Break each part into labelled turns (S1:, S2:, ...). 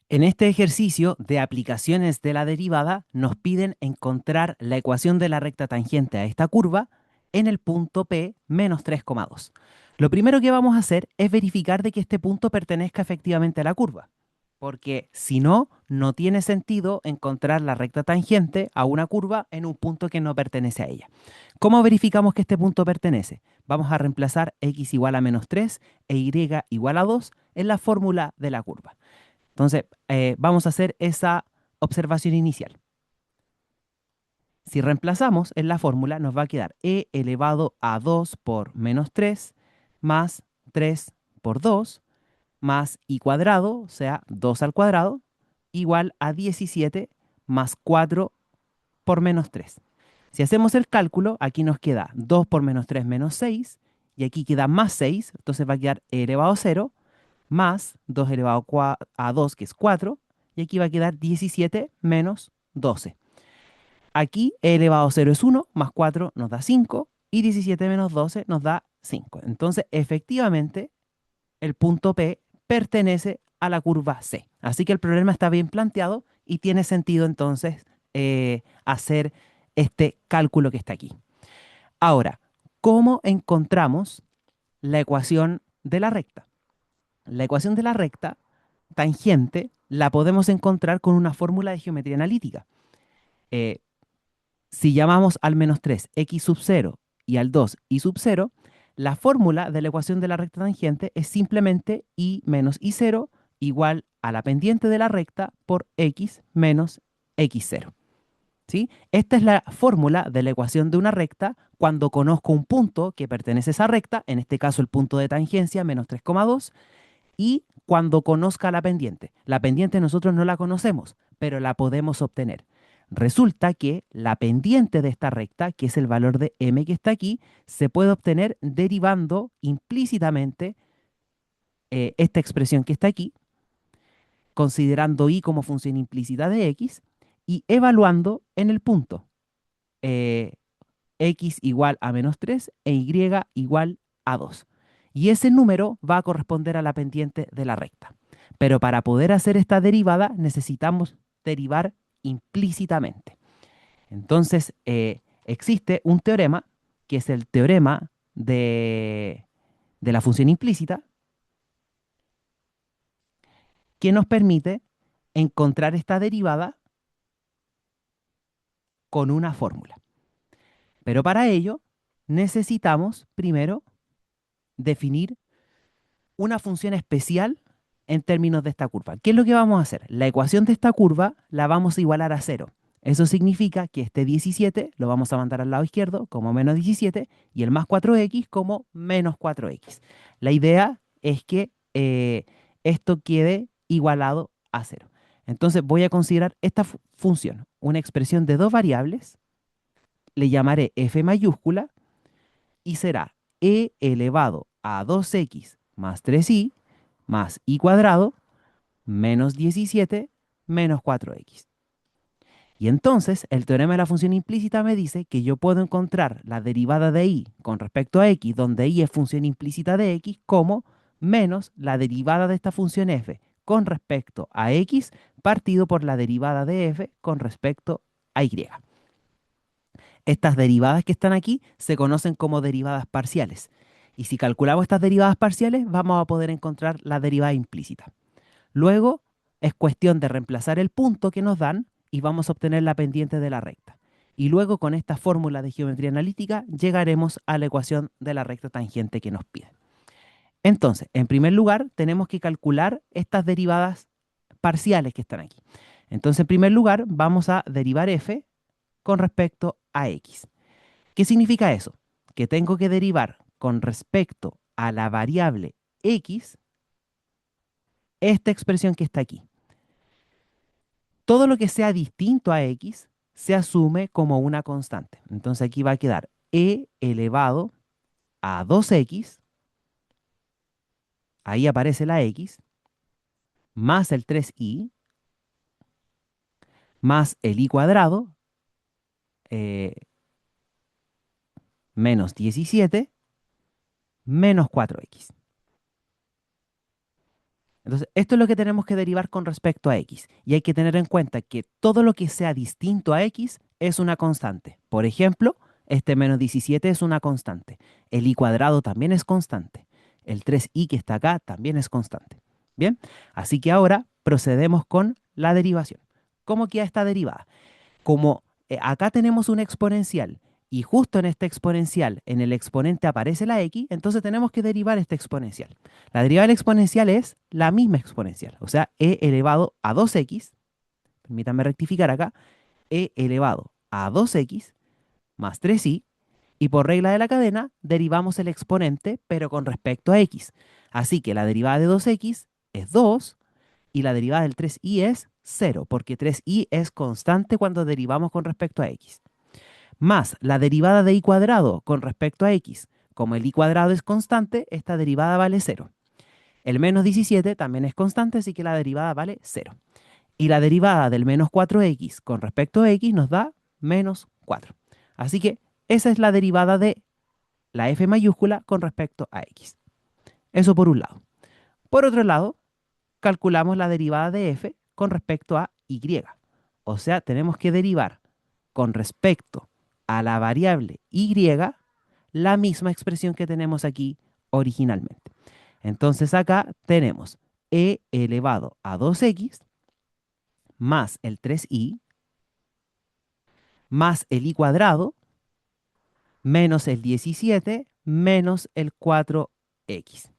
S1: En este ejercicio de aplicaciones de la derivada nos piden encontrar la ecuación de la recta tangente a esta curva en el punto P menos 3,2. Lo primero que vamos a hacer es verificar de que este punto pertenezca efectivamente a la curva, porque si no, no tiene sentido encontrar la recta tangente a una curva en un punto que no pertenece a ella. ¿Cómo verificamos que este punto pertenece? Vamos a reemplazar x igual a menos 3 e y igual a 2 en la fórmula de la curva. Entonces, vamos a hacer esa observación inicial. Si reemplazamos en la fórmula, nos va a quedar e elevado a 2 por menos 3 más 3 por 2 más y cuadrado, o sea, 2 al cuadrado, igual a 17 más 4 por menos 3. Si hacemos el cálculo, aquí nos queda 2 por menos 3 menos 6, y aquí queda más 6, entonces va a quedar e elevado a 0, más 2 elevado a 2, que es 4, y aquí va a quedar 17 menos 12. Aquí e elevado a 0 es 1, más 4 nos da 5, y 17 menos 12 nos da 5. Entonces, efectivamente, el punto P pertenece a la curva C. Así que el problema está bien planteado y tiene sentido entonces hacer este cálculo que está aquí. Ahora, ¿cómo encontramos la ecuación de la recta? La ecuación de la recta tangente la podemos encontrar con una fórmula de geometría analítica. Eh, si llamamos al menos 3 x sub 0 y al 2 y sub 0, la fórmula de la ecuación de la recta tangente es simplemente y menos y0 igual a la pendiente de la recta por x menos x0. ¿Sí? Esta es la fórmula de la ecuación de una recta cuando conozco un punto que pertenece a esa recta, en este caso el punto de tangencia, menos 3,2, y cuando conozca la pendiente. La pendiente nosotros no la conocemos, pero la podemos obtener. Resulta que la pendiente de esta recta, que es el valor de m que está aquí, se puede obtener derivando implícitamente esta expresión que está aquí, considerando y como función implícita de x y evaluando en el punto eh, x igual a menos 3 e y igual a 2. Y ese número va a corresponder a la pendiente de la recta. Pero para poder hacer esta derivada necesitamos derivar implícitamente. Entonces, existe un teorema, que es el teorema de la función implícita, que nos permite encontrar esta derivada con una fórmula. Pero para ello necesitamos primero definir una función especial en términos de esta curva. ¿Qué es lo que vamos a hacer? La ecuación de esta curva la vamos a igualar a cero. Eso significa que este 17 lo vamos a mandar al lado izquierdo como menos 17 y el más 4x como menos 4x. La idea es que esto quede igualado a cero. Entonces voy a considerar esta función, una expresión de dos variables, le llamaré f mayúscula y será e elevado a 2x más 3y más y cuadrado menos 17 menos 4x. Y entonces el teorema de la función implícita me dice que yo puedo encontrar la derivada de y con respecto a x, donde y es función implícita de x, como menos la derivada de esta función f con respecto a x partido por la derivada de f con respecto a y. Estas derivadas que están aquí se conocen como derivadas parciales. Y si calculamos estas derivadas parciales, vamos a poder encontrar la derivada implícita. Luego es cuestión de reemplazar el punto que nos dan y vamos a obtener la pendiente de la recta. Y luego con esta fórmula de geometría analítica llegaremos a la ecuación de la recta tangente que nos piden. Entonces, en primer lugar, tenemos que calcular estas derivadas parciales que están aquí. Entonces, en primer lugar, vamos a derivar f con respecto a x. ¿Qué significa eso? Que tengo que derivar con respecto a la variable x esta expresión que está aquí. Todo lo que sea distinto a x se asume como una constante. Entonces aquí va a quedar e elevado a 2x, ahí aparece la x, más el 3y, más el y cuadrado, eh, menos 17, menos 4x. Entonces, esto es lo que tenemos que derivar con respecto a x. Y hay que tener en cuenta que todo lo que sea distinto a x es una constante. Por ejemplo, este menos 17 es una constante. El y cuadrado también es constante. El 3i que está acá también es constante. Bien, así que ahora procedemos con la derivación. ¿Cómo queda esta derivada? Como acá tenemos un exponencial y justo en este exponencial, en el exponente aparece la x, entonces tenemos que derivar este exponencial. La derivada del exponencial es la misma exponencial, o sea, e elevado a 2x, permítanme rectificar acá, e elevado a 2x más 3i, y por regla de la cadena derivamos el exponente, pero con respecto a x. Así que la derivada de 2x es 2 y la derivada del 3i es 0, porque 3i es constante cuando derivamos con respecto a x. Más la derivada de i cuadrado con respecto a x. Como el i cuadrado es constante, esta derivada vale 0. El menos 17 también es constante, así que la derivada vale 0. Y la derivada del menos 4x con respecto a x nos da menos 4. Así que esa es la derivada de la f mayúscula con respecto a x. Eso por un lado. Por otro lado, calculamos la derivada de f con respecto a y. O sea, tenemos que derivar con respecto a la variable y la misma expresión que tenemos aquí originalmente. Entonces acá tenemos e elevado a 2x más el 3i más el i cuadrado menos el 17 menos el 4x.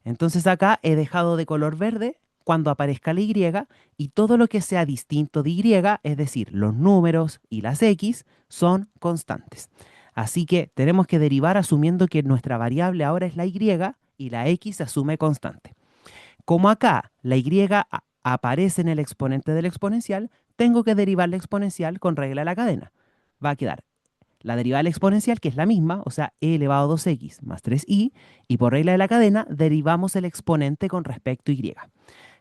S1: Entonces acá he dejado de color verde cuando aparezca la y y todo lo que sea distinto de y, es decir, los números y las x, son constantes. Así que tenemos que derivar asumiendo que nuestra variable ahora es la y la x se asume constante. Como acá la aparece en el exponente del exponencial, tengo que derivar la exponencial con regla de la cadena. Va a quedar la derivada del exponencial, que es la misma, o sea, e elevado a 2x más 3i, y por regla de la cadena derivamos el exponente con respecto a y.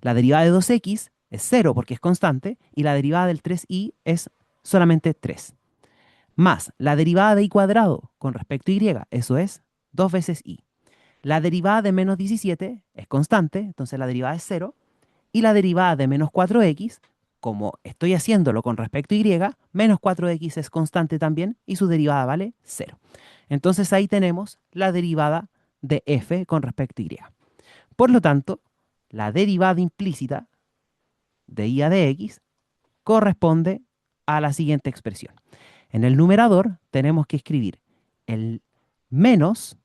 S1: La derivada de 2x es 0 porque es constante, y la derivada del 3i es solamente 3. Más la derivada de i cuadrado con respecto a y, eso es 2 veces i. La derivada de menos 17 es constante, entonces la derivada es 0, y la derivada de menos 4x, como estoy haciéndolo con respecto a y, menos 4x es constante también y su derivada vale 0. Entonces ahí tenemos la derivada de f con respecto a y. Por lo tanto, la derivada implícita de y a de x corresponde a la siguiente expresión. En el numerador tenemos que escribir el menos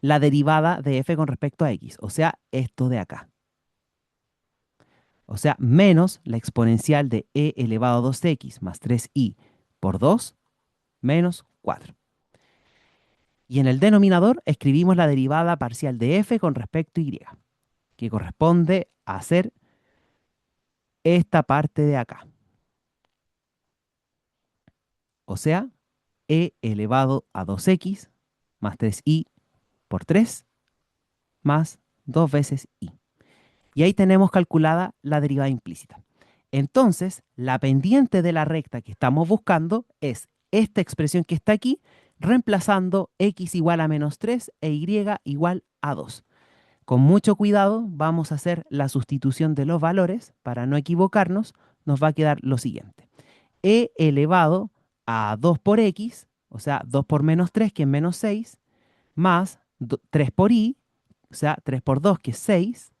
S1: la derivada de f con respecto a x, o sea, esto de acá. O sea, menos la exponencial de e elevado a 2x más 3i por 2 menos 4. Y en el denominador escribimos la derivada parcial de f con respecto a y, que corresponde a hacer esta parte de acá. O sea, e elevado a 2x más 3i por 3 más 2 veces i. Y ahí tenemos calculada la derivada implícita. Entonces, la pendiente de la recta que estamos buscando es esta expresión que está aquí, reemplazando x igual a menos 3 e y igual a 2. Con mucho cuidado vamos a hacer la sustitución de los valores para no equivocarnos. Nos va a quedar lo siguiente. E elevado a 2 por x, o sea, 2 por menos 3, que es menos 6, más 3 por i, o sea, 3 por 2, que es 6,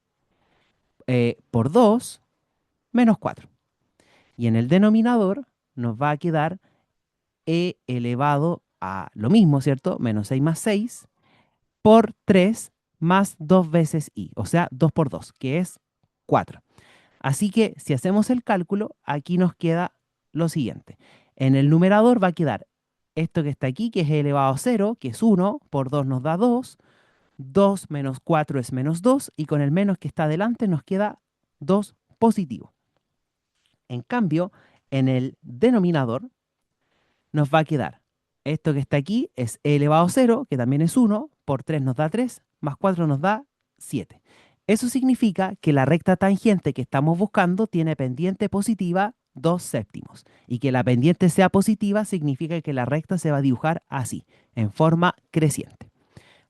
S1: por 2, menos 4. Y en el denominador nos va a quedar e elevado a lo mismo, ¿cierto? Menos 6 más 6 por 3 más 2 veces i, o sea, 2 por 2, que es 4. Así que si hacemos el cálculo, aquí nos queda lo siguiente. En el numerador va a quedar esto que está aquí, que es e elevado a 0, que es 1, por 2 nos da 2, 2 menos 4 es menos 2, y con el menos que está adelante nos queda 2 positivo. En cambio, en el denominador nos va a quedar esto que está aquí es e elevado a 0, que también es 1, por 3 nos da 3, más 4 nos da 7. Eso significa que la recta tangente que estamos buscando tiene pendiente positiva 2 séptimos. Y que la pendiente sea positiva significa que la recta se va a dibujar así, en forma creciente.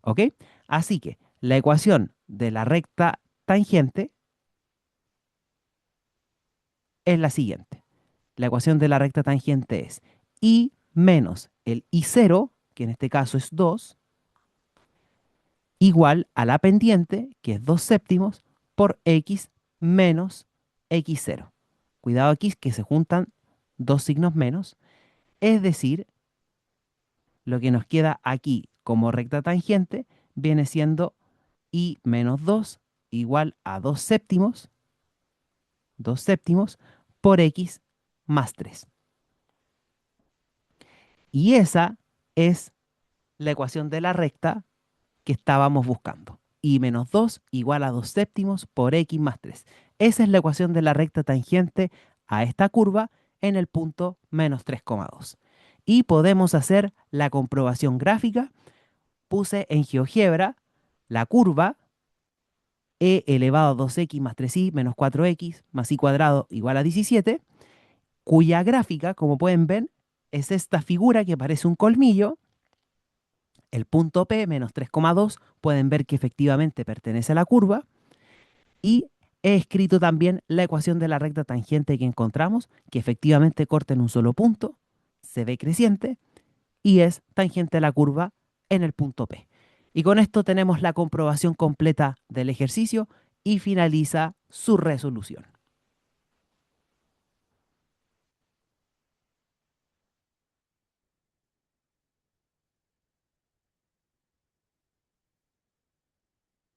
S1: ¿Ok? Así que la ecuación de la recta tangente es la siguiente. La ecuación de la recta tangente es y menos el y0, que en este caso es 2, igual a la pendiente, que es 2 séptimos, por x menos x0. Cuidado aquí que se juntan dos signos menos, es decir, lo que nos queda aquí como recta tangente viene siendo y menos 2 igual a 2 séptimos por x más 3. Y esa es la ecuación de la recta que estábamos buscando. Y menos 2 igual a 2 séptimos por x más 3. Esa es la ecuación de la recta tangente a esta curva en el punto menos 3,2. Y podemos hacer la comprobación gráfica. Puse en GeoGebra la curva e elevado a 2x más 3y menos 4x más y cuadrado igual a 17, cuya gráfica, como pueden ver, es esta figura que parece un colmillo. El punto P, menos 3,2, pueden ver que efectivamente pertenece a la curva. Y he escrito también la ecuación de la recta tangente que encontramos, que efectivamente corta en un solo punto, se ve creciente, y es tangente a la curva en el punto P. Y con esto tenemos la comprobación completa del ejercicio y finaliza su resolución.